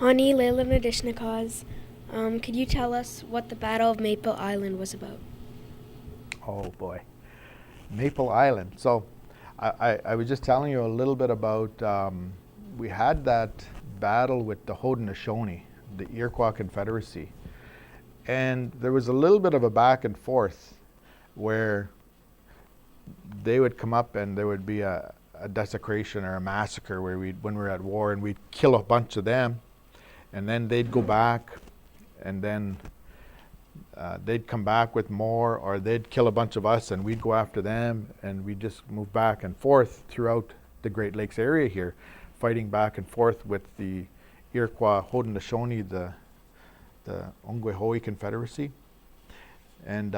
Hani Leila Nadishnakaz, could you tell us what the Battle of Maple Island was about? Oh boy, Maple Island. So I was just telling you a little bit about, we had that battle with the Haudenosaunee, the Iroquois Confederacy. And there was a little bit of a back and forth where they would come up and there would be a desecration or a massacre where when we were at war, and we'd kill a bunch of them, and then they'd go back, and then they'd come back with more, or they'd kill a bunch of us and we'd go after them, and we'd just move back and forth throughout the Great Lakes area here, fighting back and forth with the Iroquois Haudenosaunee, the Ongwehoe Confederacy. And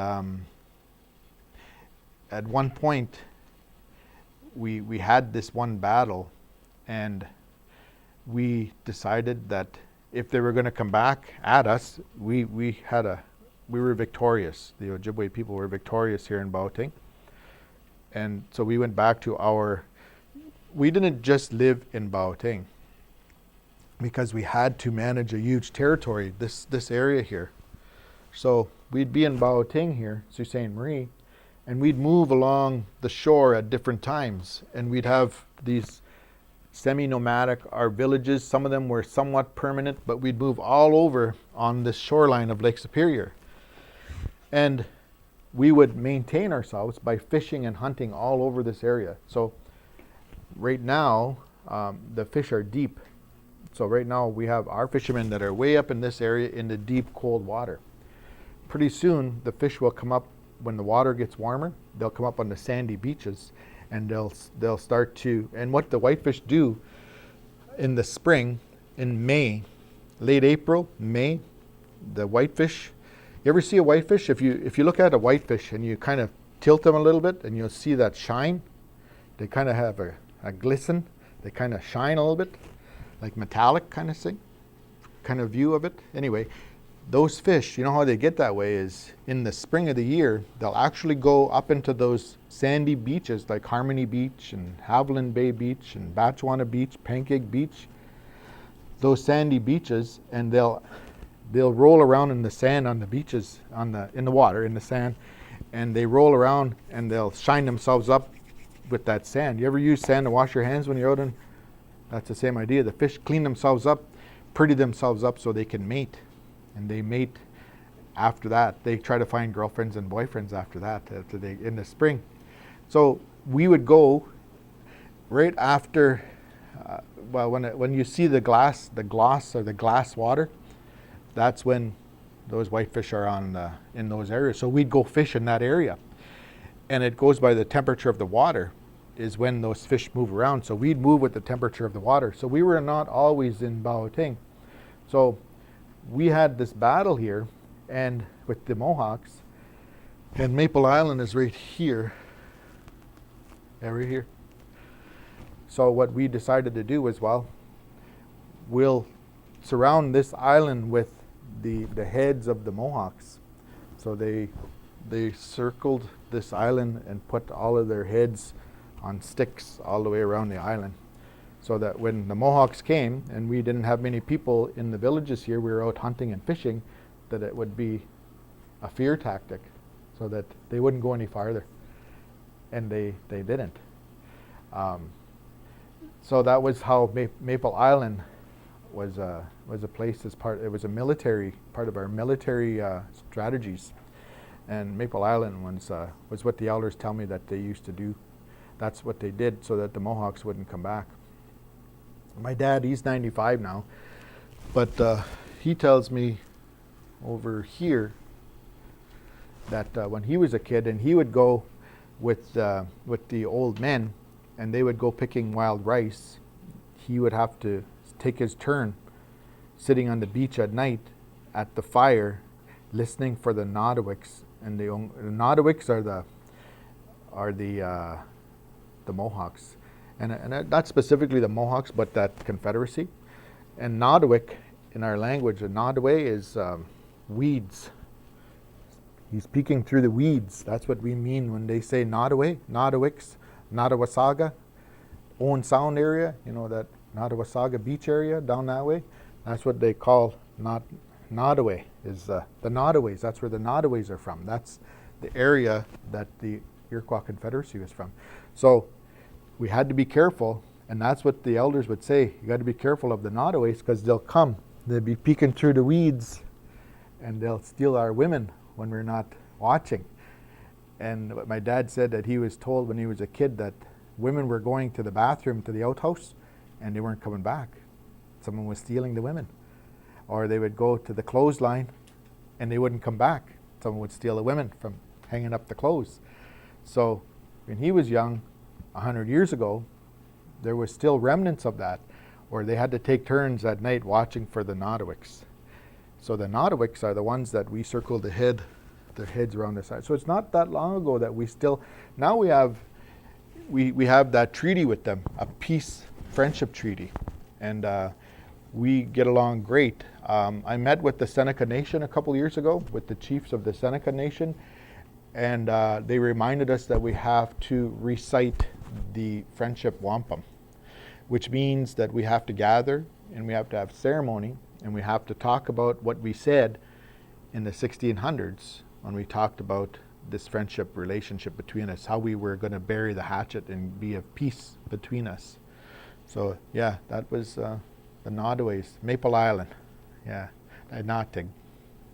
at one point, we had this one battle, and we decided that if they were going to come back at us, we were victorious. The Ojibwe people were victorious here in Baoting. And so we went back to we didn't just live in Baoting, because we had to manage a huge territory, this area here. So we'd be in Baoting here, Sault Ste. Marie, and we'd move along the shore at different times, and we'd have these semi-nomadic, our villages. Some of them were somewhat permanent, but we'd move all over on this shoreline of Lake Superior. And we would maintain ourselves by fishing and hunting all over this area. So right now, the fish are deep. So right now we have our fishermen that are way up in this area in the deep, cold water. Pretty soon the fish will come up when the water gets warmer. They'll come up on the sandy beaches, and they'll start to, and what the whitefish do in the spring, in May, late April, May, the whitefish, you ever see a whitefish? If you look at a whitefish and you kind of tilt them a little bit, and you'll see that shine. They kind of have a glisten. They kind of shine a little bit, like metallic kind of thing, kind of view of it. Anyway, those fish, you know how they get that way is in the spring of the year, they'll actually go up into those sandy beaches like Harmony Beach and Haviland Bay Beach and Batchewana Beach, Pancake Beach, those sandy beaches, and they'll roll around in the sand on the beaches, in the water, in the sand, and they roll around and they'll shine themselves up with that sand. You ever use sand to wash your hands when you're out in? That's the same idea. The fish clean themselves up, pretty themselves up so they can mate. And they mate after that. They try to find girlfriends and boyfriends after that, in the spring. So we would go right after, when you see the gloss or the glass water, that's when those whitefish are in those areas. So we'd go fish in that area. And it goes by the temperature of the water is when those fish move around. So we'd move with the temperature of the water. So we were not always in Baoting. So we had this battle here, and with the Mohawks, and Maple Island is right here. Yeah, right here. So what we decided to do was, we'll surround this island with the heads of the Mohawks. So they circled this island and put all of their heads on sticks all the way around the island, so that when the Mohawks came and we didn't have many people in the villages here, we were out hunting and fishing, that it would be a fear tactic, so that they wouldn't go any farther. And they didn't. So that was how Maple Island was a place it was a military part of our military strategies. And Maple Island was what the elders tell me that they used to do. That's what they did so that the Mohawks wouldn't come back. My dad, he's 95 now, but he tells me over here that when he was a kid and he would go with the old men and they would go picking wild rice, he would have to take his turn sitting on the beach at night at the fire listening for the Nodawiks. And the Nodawiks are the Mohawks. And not specifically the Mohawks, but that Confederacy. And Nodawik, in our language, a Nodaway is weeds. He's peeking through the weeds. That's what we mean when they say Nodaway, Nodawiks, Nodawasaga, Owen Sound area, that Nodawasaga beach area down that way. That's what they call Anishnaabe, is the Nodaways. That's where the Nodaways are from. That's the area that the Iroquois Confederacy was from. So we had to be careful, and that's what the elders would say. You got to be careful of the Nodaways because they'll come. They'll be peeking through the weeds, and they'll steal our women when we're not watching. And what my dad said, that he was told when he was a kid that women were going to the bathroom, to the outhouse, and they weren't coming back. Someone was stealing the women. Or they would go to the clothesline and they wouldn't come back. Someone would steal the women from hanging up the clothes. So when he was young, 100 years ago, there was still remnants of that, or they had to take turns at night watching for the Nodawiks. So the Nodawiks are the ones that we circle their heads around the side. So it's not that long ago that we still, now we have that treaty with them, a peace friendship treaty, and we get along great. I met with the Seneca Nation a couple years ago, with the chiefs of the Seneca Nation, and they reminded us that we have to recite the friendship wampum, which means that we have to gather and we have to have ceremony and we have to talk about what we said in the 1600s when we talked about this friendship relationship between us, how we were going to bury the hatchet and be of peace between us. So yeah, that was the Nodaways, Maple Island. Yeah, Natig.